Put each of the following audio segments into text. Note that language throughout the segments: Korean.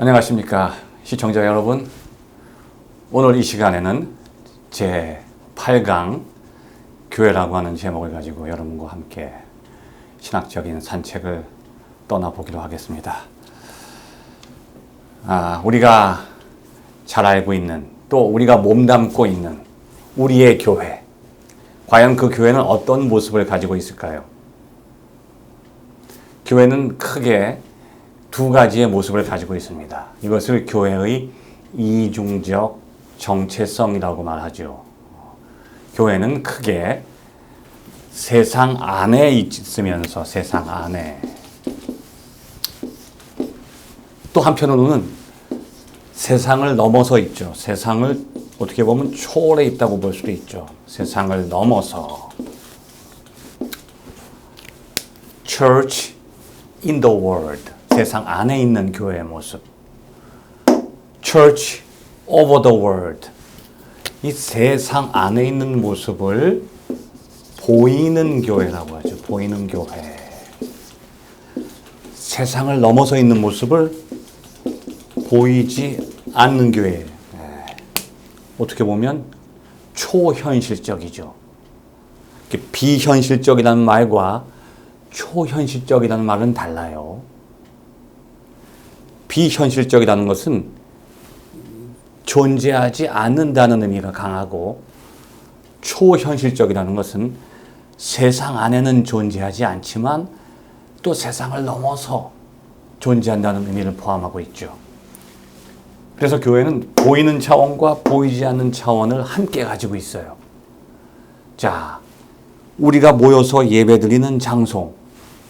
안녕하십니까 시청자 여러분. 오늘 이 시간에는 제 8강 교회라고 하는 제목을 가지고 여러분과 함께 신학적인 산책을 떠나보기로 하겠습니다. 우리가 잘 알고 있는, 또 우리가 몸담고 있는 우리의 교회, 과연 그 교회는 어떤 모습을 가지고 있을까요? 교회는 크게 두 가지의 모습을 가지고 있습니다. 이것을 교회의 이중적 정체성이라고 말하죠. 교회는 크게 세상 안에 있으면서 세상 안에, 또 한편으로는 세상을 넘어서 있죠. 세상을 어떻게 보면 초월해 있다고 볼 수도 있죠. 세상을 넘어서 Church in the world, 세상 안에 있는 교회의 모습. Church over the world, 이 세상 안에 있는 모습을 보이는 교회라고 하죠. 보이는 교회. 세상을 넘어서 있는 모습을 보이지 않는 교회. 어떻게 보면 초현실적이죠. 비현실적이라는 말과 초현실적이라는 말은 달라요. 비현실적이라는 것은 존재하지 않는다는 의미가 강하고, 초현실적이라는 것은 세상 안에는 존재하지 않지만 또 세상을 넘어서 존재한다는 의미를 포함하고 있죠. 그래서 교회는 보이는 차원과 보이지 않는 차원을 함께 가지고 있어요. 자, 우리가 모여서 예배드리는 장소,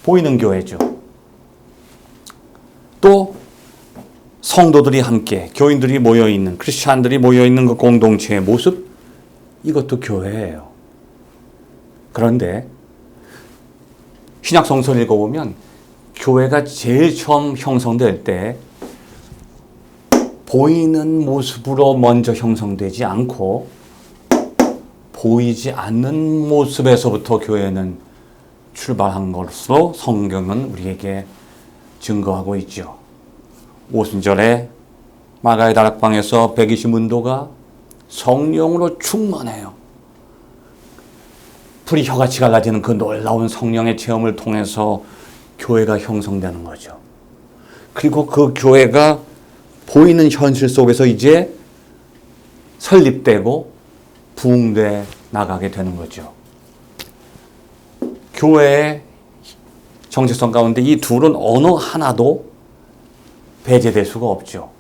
보이는 교회죠. 또 성도들이 함께, 교인들이 모여있는, 크리스찬들이 모여있는 그 공동체의 모습, 이것도 교회예요. 그런데 신약 성서를 읽어보면 교회가 제일 처음 형성될 때 보이는 모습으로 먼저 형성되지 않고 보이지 않는 모습에서부터 교회는 출발한 것으로 성경은 우리에게 증거하고 있죠. 오순절에 마가의 다락방에서 120문도가 성령으로 충만해요. 불이 혀같이 갈라지는 그 놀라운 성령의 체험을 통해서 교회가 형성되는 거죠. 그리고 그 교회가 보이는 현실 속에서 이제 설립되고 부흥돼 나가게 되는 거죠. 교회의 정체성 가운데 이 둘은 어느 하나도 배제될 수가 없죠.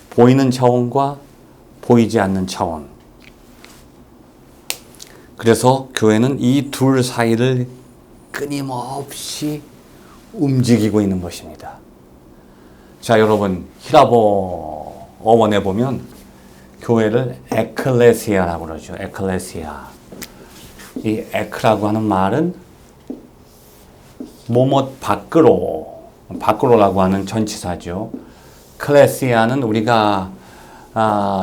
보이는 차원과 보이지 않는 차원. 그래서 교회는 이 둘 사이를 끊임없이 움직이고 있는 것입니다. 자, 여러분, 히라보 어원에 보면 교회를 에클레시아라고 그러죠. 에클레시아. 이 에크라고 하는 말은 뭐뭐 밖으로라고 하는 전치사죠. 클레시아는 우리가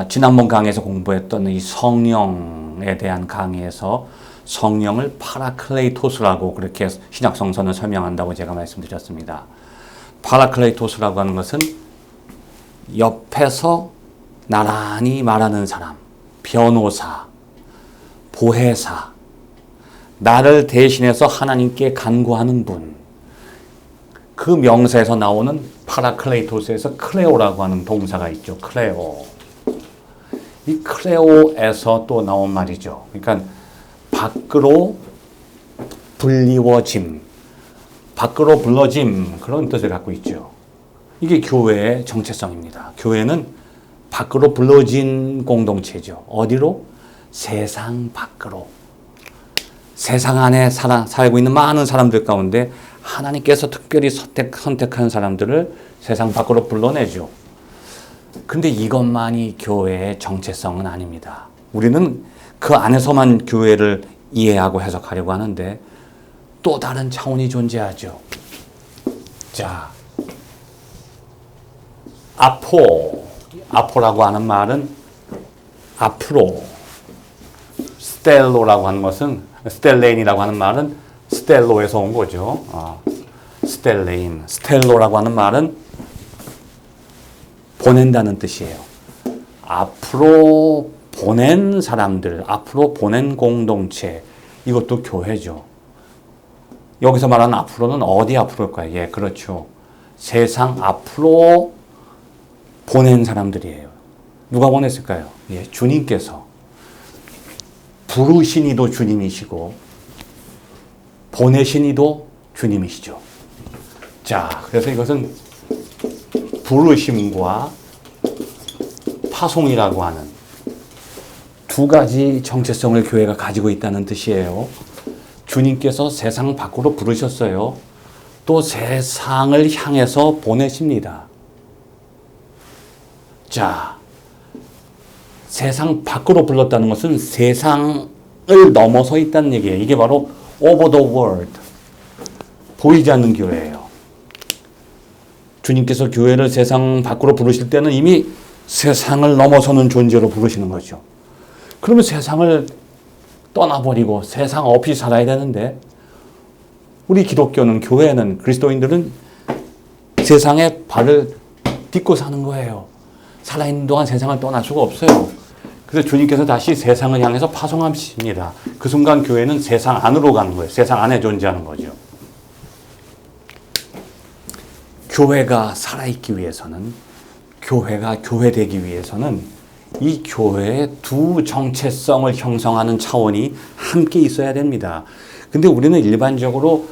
지난번 강의에서 공부했던 이 성령에 대한 강의에서 성령을 파라클레이토스라고 그렇게 신약 성서는 설명한다고 제가 말씀드렸습니다. 파라클레이토스라고 하는 것은 옆에서 나란히 말하는 사람, 변호사, 보혜사, 나를 대신해서 하나님께 간구하는 분. 그 명사에서 나오는 파라클레이토스에서 클레오라고 하는 동사가 있죠. 클레오. 이 클레오에서 또 나온 말이죠. 그러니까 밖으로 불리워짐, 밖으로 불러짐, 그런 뜻을 갖고 있죠. 이게 교회의 정체성입니다. 교회는 밖으로 불러진 공동체죠. 어디로? 세상 밖으로. 세상 안에 살고 있는 많은 사람들 가운데 하나님께서 특별히 선택한 사람들을 세상 밖으로 불러내죠. 근데 이것만이 교회의 정체성은 아닙니다. 우리는 그 안에서만 교회를 이해하고 해석하려고 하는데 또 다른 차원이 존재하죠. 자, 아포라고 하는 말은 앞으로, 스텔로라고 하는 것은, 스텔레인이라고 하는 말은 스텔로에서 온 거죠. 스텔레인, 스텔로라고 하는 말은 보낸다는 뜻이에요. 앞으로 보낸 사람들, 앞으로 보낸 공동체, 이것도 교회죠. 여기서 말하는 앞으로는 어디 앞으로일까요? 예, 그렇죠. 세상 앞으로 보낸 사람들이에요. 누가 보냈을까요? 예, 주님께서. 부르신 이도 주님이시고 보내신 이도 주님이시죠. 자, 그래서 이것은 부르심과 파송이라고 하는 두 가지 정체성을 교회가 가지고 있다는 뜻이에요. 주님께서 세상 밖으로 부르셨어요. 또 세상을 향해서 보내십니다. 자, 세상 밖으로 불렀다는 것은 세상을 넘어서 있다는 얘기예요. 이게 바로 over the world, 보이지 않는 교회예요. 주님께서 교회를 세상 밖으로 부르실 때는 이미 세상을 넘어서는 존재로 부르시는 거죠. 그러면 세상을 떠나버리고 세상 없이 살아야 되는데, 우리 기독교는, 교회는, 그리스도인들은 세상에 발을 딛고 사는 거예요. 살아있는 동안 세상을 떠날 수가 없어요. 그래서 주님께서 다시 세상을 향해서 파송하십니다. 그 순간 교회는 세상 안으로 가는 거예요. 세상 안에 존재하는 거죠. 교회가 살아있기 위해서는, 교회가 교회되기 위해서는 이 교회의 두 정체성을 형성하는 차원이 함께 있어야 됩니다. 근데 우리는 일반적으로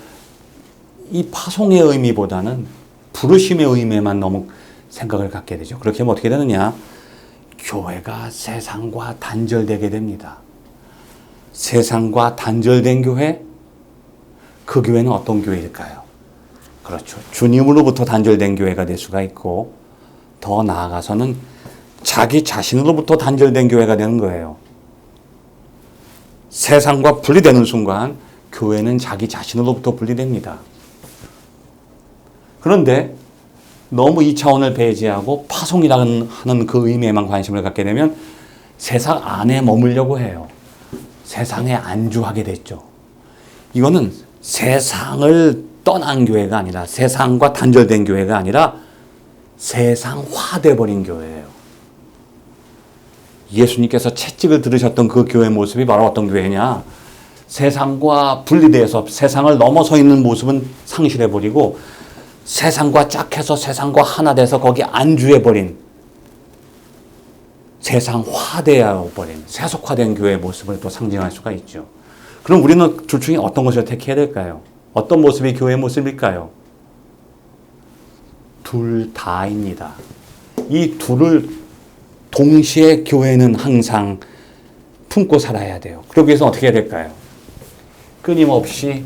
이 파송의 의미보다는 부르심의 의미에만 너무 생각을 갖게 되죠. 그렇게 하면 어떻게 되느냐? 교회가 세상과 단절되게 됩니다. 세상과 단절된 교회, 그 교회는 어떤 교회일까요? 그렇죠. 주님으로부터 단절된 교회가 될 수가 있고, 더 나아가서는 자기 자신으로부터 단절된 교회가 되는 거예요. 세상과 분리되는 순간 교회는 자기 자신으로부터 분리됩니다. 그런데 너무 이 차원을 배제하고 파송이라는 하는 그 의미에만 관심을 갖게 되면 세상 안에 머물려고 해요. 세상에 안주하게 됐죠. 이거는 세상을 떠난 교회가 아니라, 세상과 단절된 교회가 아니라 세상화돼 버린 교회예요. 예수님께서 채찍을 들으셨던 그 교회 모습이 바로 어떤 교회냐? 세상과 분리돼서 세상을 넘어서 있는 모습은 상실해 버리고 세상과 짝해서 세상과 하나 돼서 거기 안주해 버린, 세상화되어 버린, 세속화된 교회의 모습을 또 상징할 수가 있죠. 그럼 우리는 둘 중에 어떤 것을 택해야 될까요? 어떤 모습이 교회의 모습일까요? 둘 다입니다. 이 둘을 동시에 교회는 항상 품고 살아야 돼요. 그러기 위해서 어떻게 해야 될까요? 끊임없이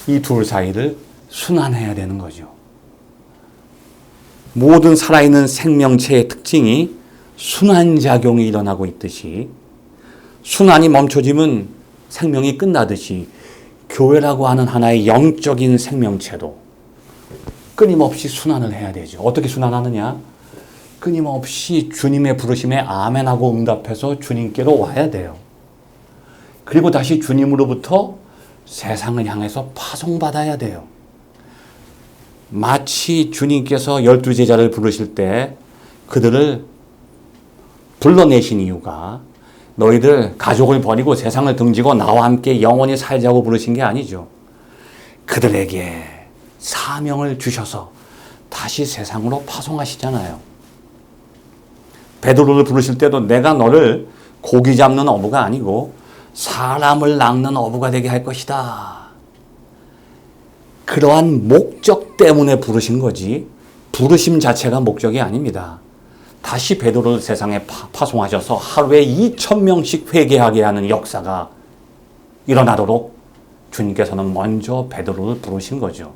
이 둘 사이를 순환해야 되는 거죠. 모든 살아있는 생명체의 특징이 순환작용이 일어나고 있듯이, 순환이 멈춰지면 생명이 끝나듯이 교회라고 하는 하나의 영적인 생명체도 끊임없이 순환을 해야 되죠. 어떻게 순환하느냐? 끊임없이 주님의 부르심에 아멘하고 응답해서 주님께로 와야 돼요. 그리고 다시 주님으로부터 세상을 향해서 파송받아야 돼요. 마치 주님께서 12제자를 부르실 때 그들을 불러내신 이유가 너희들 가족을 버리고 세상을 등지고 나와 함께 영원히 살자고 부르신 게 아니죠. 그들에게 사명을 주셔서 다시 세상으로 파송하시잖아요. 베드로를 부르실 때도 내가 너를 고기 잡는 어부가 아니고 사람을 낚는 어부가 되게 할 것이다. 그러한 목적 때문에 부르신 거지 부르심 자체가 목적이 아닙니다. 다시 베드로를 세상에 파송하셔서 하루에 2,000명씩 회개하게 하는 역사가 일어나도록 주님께서는 먼저 베드로를 부르신 거죠.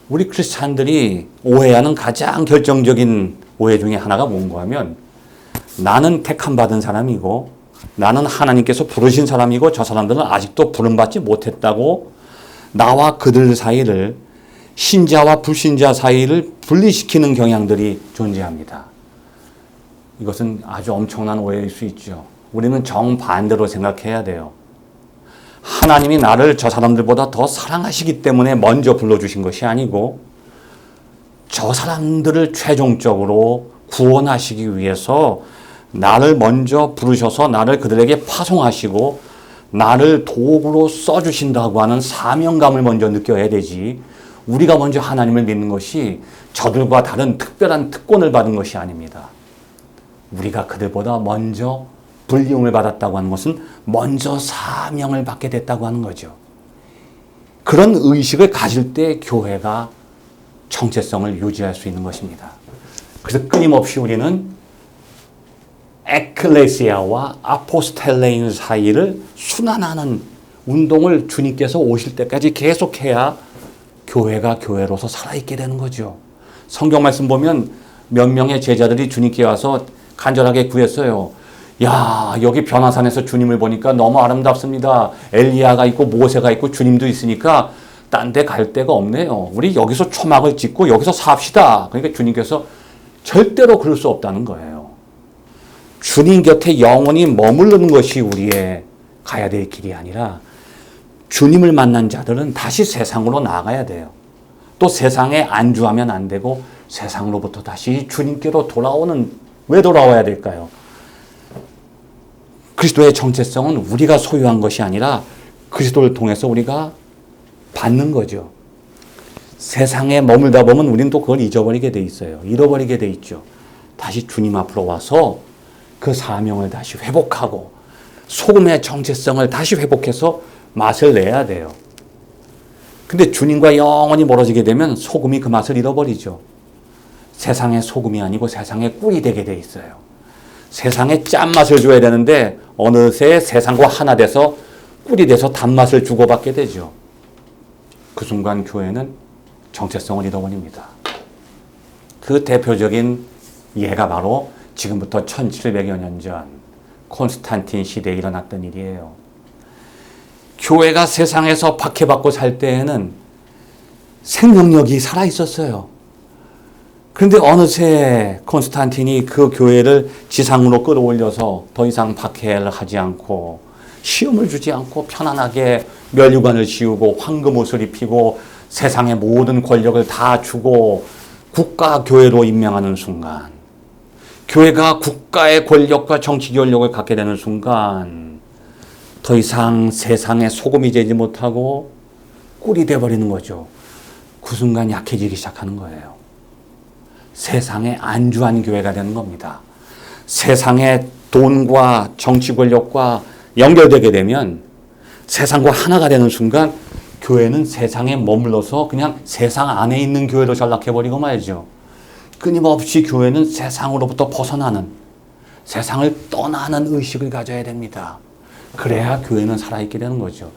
우리 크리스찬들이 오해하는 가장 결정적인 오해 중에 하나가 뭔가 하면, 나는 택함 받은 사람이고 나는 하나님께서 부르신 사람이고 저 사람들은 아직도 부름받지 못했다고 나와 그들 사이를, 신자와 불신자 사이를 분리시키는 경향들이 존재합니다. 이것은 아주 엄청난 오해일 수 있죠. 우리는 정반대로 생각해야 돼요. 하나님이 나를 저 사람들보다 더 사랑하시기 때문에 먼저 불러주신 것이 아니고 저 사람들을 최종적으로 구원하시기 위해서 나를 먼저 부르셔서 나를 그들에게 파송하시고 나를 도구로 써주신다고 하는 사명감을 먼저 느껴야 되지, 우리가 먼저 하나님을 믿는 것이 저들과 다른 특별한 특권을 받은 것이 아닙니다. 우리가 그들보다 먼저 불리움을 받았다고 하는 것은 먼저 사명을 받게 됐다고 하는 거죠. 그런 의식을 가질 때 교회가 정체성을 유지할 수 있는 것입니다. 그래서 끊임없이 우리는 에클레시아와 아포스텔레인 사이를 순환하는 운동을 주님께서 오실 때까지 계속해야 교회가 교회로서 살아있게 되는 거죠. 성경 말씀 보면 몇 명의 제자들이 주님께 와서 간절하게 구했어요. 야, 여기 변화산에서 주님을 보니까 너무 아름답습니다. 엘리야가 있고 모세가 있고 주님도 있으니까 딴 데 갈 데가 없네요. 우리 여기서 초막을 짓고 여기서 삽시다. 그러니까 주님께서 절대로 그럴 수 없다는 거예요. 주님 곁에 영원히 머무르는 것이 우리의 가야 될 길이 아니라 주님을 만난 자들은 다시 세상으로 나가야 돼요. 또 세상에 안주하면 안 되고 세상으로부터 다시 주님께로 돌아오는, 왜 돌아와야 될까요? 그리스도의 정체성은 우리가 소유한 것이 아니라 그리스도를 통해서 우리가 받는 거죠. 세상에 머물다 보면 우리는 또 그걸 잊어버리게 돼 있어요. 잃어버리게 돼 있죠. 다시 주님 앞으로 와서 그 사명을 다시 회복하고 소금의 정체성을 다시 회복해서 맛을 내야 돼요. 근데 주님과 영원히 멀어지게 되면 소금이 그 맛을 잃어버리죠. 세상의 소금이 아니고 세상의 꿀이 되게 돼 있어요. 세상에 짠맛을 줘야 되는데 어느새 세상과 하나 돼서 꿀이 돼서 단맛을 주고받게 되죠. 그 순간 교회는 정체성을 잃어버립니다. 그 대표적인 예가 바로 지금부터 1700여 년 전 콘스탄틴 시대에 일어났던 일이에요. 교회가 세상에서 박해받고 살 때에는 생명력이 살아있었어요. 그런데 어느새 콘스탄틴이 그 교회를 지상으로 끌어올려서 더 이상 박해를 하지 않고 시험을 주지 않고 편안하게 면류관을 씌우고 황금옷을 입히고 세상의 모든 권력을 다 주고 국가교회로 임명하는 순간, 교회가 국가의 권력과 정치 권력을 갖게 되는 순간 더 이상 세상에 소금이 되지 못하고 꿀이 돼버리는 거죠. 그 순간 약해지기 시작하는 거예요. 세상에 안주한 교회가 되는 겁니다. 세상의 돈과 정치 권력과 연결되게 되면 세상과 하나가 되는 순간 교회는 세상에 머물러서 그냥 세상 안에 있는 교회로 전락해버리고 말이죠. 끊임없이 교회는 세상으로부터 벗어나는, 세상을 떠나는 의식을 가져야 됩니다. 그래야 교회는 살아있게 되는 거죠.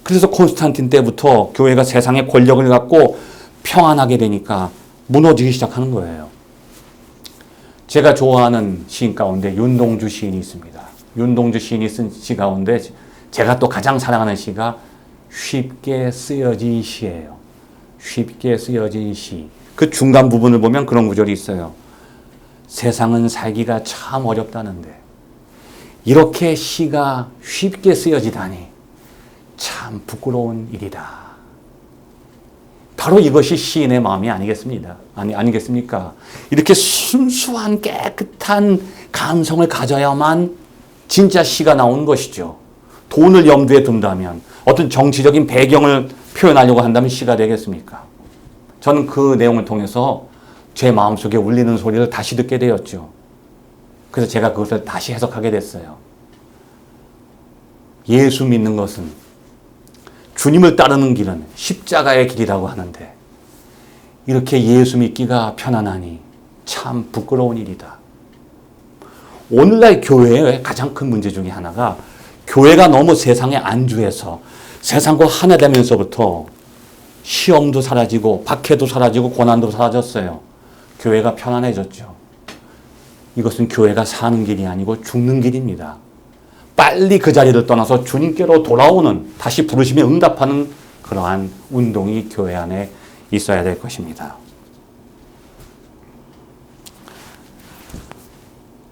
그래서 콘스탄틴 때부터 교회가 세상의 권력을 갖고 평안하게 되니까 무너지기 시작하는 거예요. 제가 좋아하는 시인 가운데 윤동주 시인이 있습니다. 윤동주 시인이 쓴 시 가운데 제가 또 가장 사랑하는 시가 쉽게 쓰여진 시예요. 쉽게 쓰여진 시. 그 중간 부분을 보면 그런 구절이 있어요. 세상은 살기가 참 어렵다는데 이렇게 시가 쉽게 쓰여지다니 참 부끄러운 일이다. 바로 이것이 시인의 마음이 아니겠습니까? 이렇게 순수한 깨끗한 감성을 가져야만 진짜 시가 나오는 것이죠. 돈을 염두에 둔다면, 어떤 정치적인 배경을 표현하려고 한다면 시가 되겠습니까? 저는 그 내용을 통해서 제 마음속에 울리는 소리를 다시 듣게 되었죠. 그래서 제가 그것을 다시 해석하게 됐어요. 예수 믿는 것은, 주님을 따르는 길은 십자가의 길이라고 하는데 이렇게 예수 믿기가 편안하니 참 부끄러운 일이다. 오늘날 교회의 가장 큰 문제 중에 하나가 교회가 너무 세상에 안주해서 세상과 하나 되면서부터 시험도 사라지고 박해도 사라지고 고난도 사라졌어요. 교회가 편안해졌죠. 이것은 교회가 사는 길이 아니고 죽는 길입니다. 빨리 그 자리를 떠나서 주님께로 돌아오는, 다시 부르심에 응답하는 그러한 운동이 교회 안에 있어야 될 것입니다.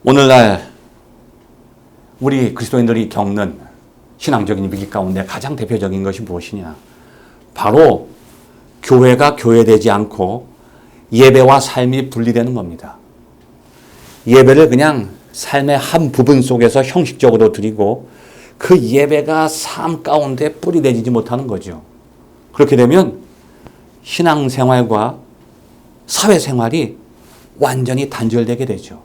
오늘날 우리 그리스도인들이 겪는 신앙적인 위기 가운데 가장 대표적인 것이 무엇이냐? 바로 교회가 교회되지 않고 예배와 삶이 분리되는 겁니다. 예배를 그냥 삶의 한 부분 속에서 형식적으로 드리고 그 예배가 삶 가운데 뿌리내리지 못하는 거죠. 그렇게 되면 신앙생활과 사회생활이 완전히 단절되게 되죠.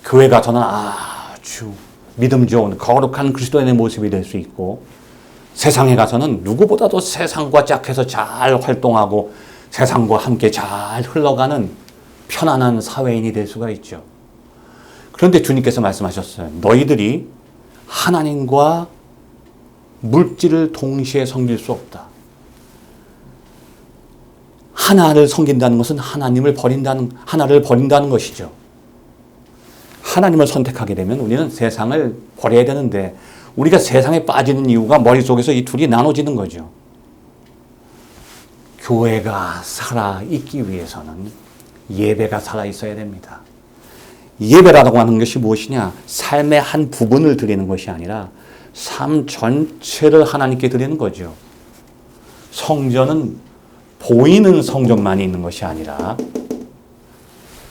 교회가 저는 아주 믿음 좋은 거룩한 그리스도인의 모습이 될 수 있고 세상에 가서는 누구보다도 세상과 짝해서 잘 활동하고 세상과 함께 잘 흘러가는 편안한 사회인이 될 수가 있죠. 그런데 주님께서 말씀하셨어요. 너희들이 하나님과 물질을 동시에 섬길 수 없다. 하나를 섬긴다는 것은 하나를 버린다는 것이죠. 하나님을 선택하게 되면 우리는 세상을 버려야 되는데 우리가 세상에 빠지는 이유가 머릿속에서 이 둘이 나눠지는 거죠. 교회가 살아있기 위해서는 예배가 살아있어야 됩니다. 예배라고 하는 것이 무엇이냐? 삶의 한 부분을 드리는 것이 아니라 삶 전체를 하나님께 드리는 거죠. 성전은 보이는 성전만이 있는 것이 아니라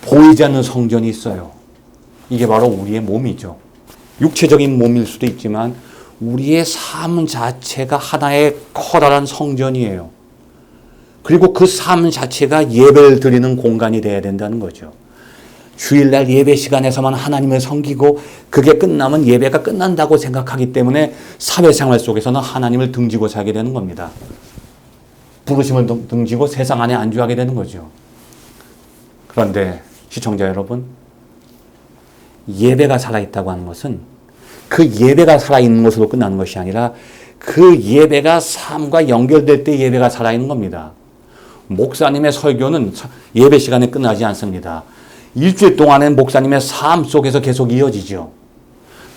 보이지 않는 성전이 있어요. 이게 바로 우리의 몸이죠. 육체적인 몸일 수도 있지만 우리의 삶 자체가 하나의 커다란 성전이에요. 그리고 그 삶 자체가 예배를 드리는 공간이 되어야 된다는 거죠. 주일날 예배 시간에서만 하나님을 섬기고 그게 끝나면 예배가 끝난다고 생각하기 때문에 사회생활 속에서는 하나님을 등지고 살게 되는 겁니다. 부르심을 등지고 세상 안에 안주하게 되는 거죠. 그런데 시청자 여러분, 예배가 살아있다고 하는 것은 그 예배가 살아있는 것으로 끝나는 것이 아니라 그 예배가 삶과 연결될 때 예배가 살아있는 겁니다. 목사님의 설교는 예배 시간에 끝나지 않습니다. 일주일 동안은 목사님의 삶 속에서 계속 이어지죠.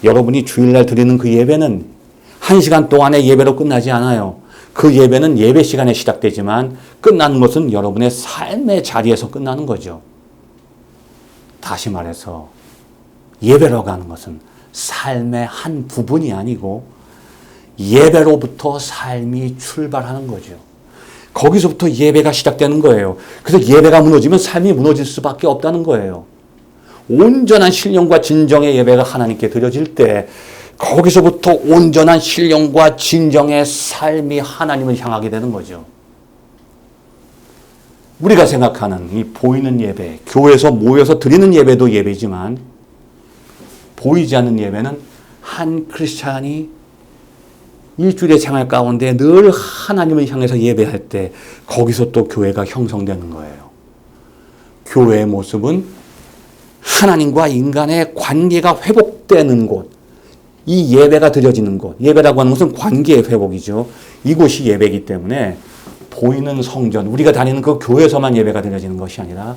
여러분이 주일날 드리는 그 예배는 1시간 동안의 예배로 끝나지 않아요. 그 예배는 예배 시간에 시작되지만 끝나는 것은 여러분의 삶의 자리에서 끝나는 거죠. 다시 말해서 예배라고 하는 것은 삶의 한 부분이 아니고 예배로부터 삶이 출발하는 거죠. 거기서부터 예배가 시작되는 거예요. 그래서 예배가 무너지면 삶이 무너질 수밖에 없다는 거예요. 온전한 신령과 진정의 예배가 하나님께 드려질 때 거기서부터 온전한 신령과 진정의 삶이 하나님을 향하게 되는 거죠. 우리가 생각하는 이 보이는 예배, 교회에서 모여서 드리는 예배도 예배지만 보이지 않는 예배는 한 크리스찬이 일주일의 생활 가운데 늘 하나님을 향해서 예배할 때 거기서 또 교회가 형성되는 거예요. 교회의 모습은 하나님과 인간의 관계가 회복되는 곳, 이 예배가 드려지는 곳, 예배라고 하는 것은 관계의 회복이죠. 이곳이 예배이기 때문에 보이는 성전, 우리가 다니는 그 교회에서만 예배가 드려지는 것이 아니라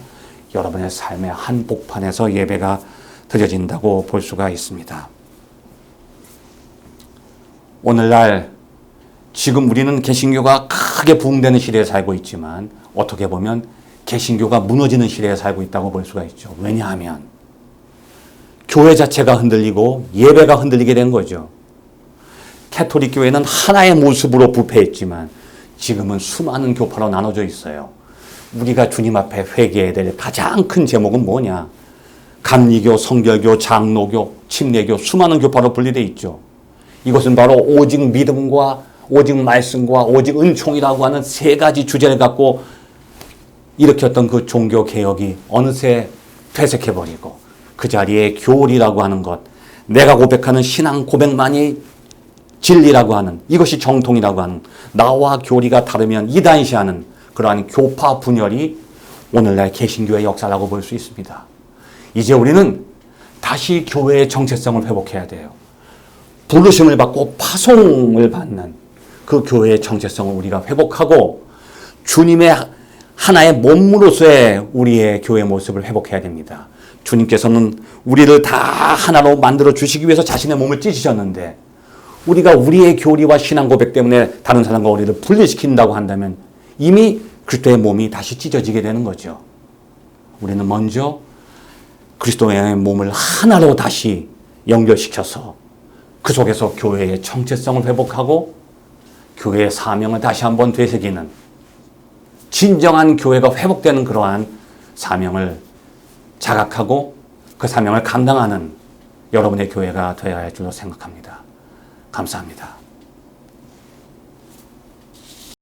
여러분의 삶의 한복판에서 예배가 드려진다고 볼 수가 있습니다. 오늘날 지금 우리는 개신교가 크게 부흥되는 시대에 살고 있지만 어떻게 보면 개신교가 무너지는 시대에 살고 있다고 볼 수가 있죠. 왜냐하면 교회 자체가 흔들리고 예배가 흔들리게 된 거죠. 캐톨릭 교회는 하나의 모습으로 부패했지만 지금은 수많은 교파로 나눠져 있어요. 우리가 주님 앞에 회개해야 될 가장 큰 제목은 뭐냐? 감리교, 성결교, 장로교, 침례교 수많은 교파로 분리되어 있죠. 이것은 바로 오직 믿음과 오직 말씀과 오직 은총이라고 하는 세 가지 주제를 갖고 일으켰던 그 종교 개혁이 어느새 퇴색해버리고 그 자리에 교리라고 하는 것, 내가 고백하는 신앙 고백만이 진리라고 하는, 이것이 정통이라고 하는, 나와 교리가 다르면 이단시하는 그러한 교파 분열이 오늘날 개신교의 역사라고 볼 수 있습니다. 이제 우리는 다시 교회의 정체성을 회복해야 돼요. 부르심을 받고 파송을 받는 그 교회의 정체성을 우리가 회복하고 주님의 하나의 몸으로서의 우리의 교회 모습을 회복해야 됩니다. 주님께서는 우리를 다 하나로 만들어 주시기 위해서 자신의 몸을 찢으셨는데 우리가 우리의 교리와 신앙 고백 때문에 다른 사람과 우리를 분리시킨다고 한다면 이미 그리스도의 몸이 다시 찢어지게 되는 거죠. 우리는 먼저 그리스도의 몸을 하나로 다시 연결시켜서 그 속에서 교회의 정체성을 회복하고 교회의 사명을 다시 한번 되새기는 진정한 교회가 회복되는 그러한 사명을 자각하고 그 사명을 감당하는 여러분의 교회가 되어야 할 줄로 생각합니다. 감사합니다.